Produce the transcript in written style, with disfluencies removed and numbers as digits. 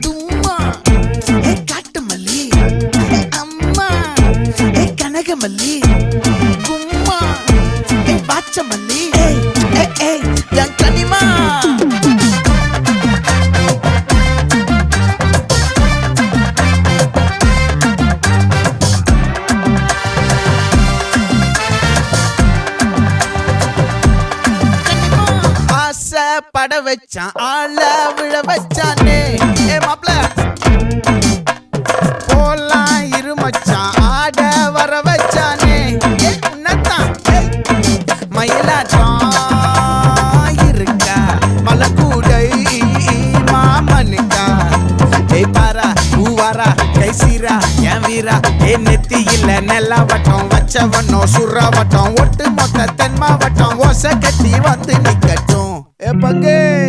தும்மா ஏ காட்டு மல்லி அம்மா ஏ கனகமல்லி கும்மா ஏ பாச்ச மல்லி என் கனிமா பட வச்சான் ஆள விழ வச்சானே ஏ மாப்ள போலாம் இருமச்சான் ஆட வர வச்சானே ஏ உன்னத்தான் மயிலாட்டம் இருக்கா மலக்கூடை மாமனுக்கா ஏய் பாரா பூவாரா கைசீரா என் வீரா ஏ நெத்தி இல்ல நெல்லா வட்டம் வச்சவனோ சுறா வட்டம் ஒட்டு மொத்த தென் மாவட்டம் ஓசை கட்டி வந்து நிக்கட்டும். É pra quem?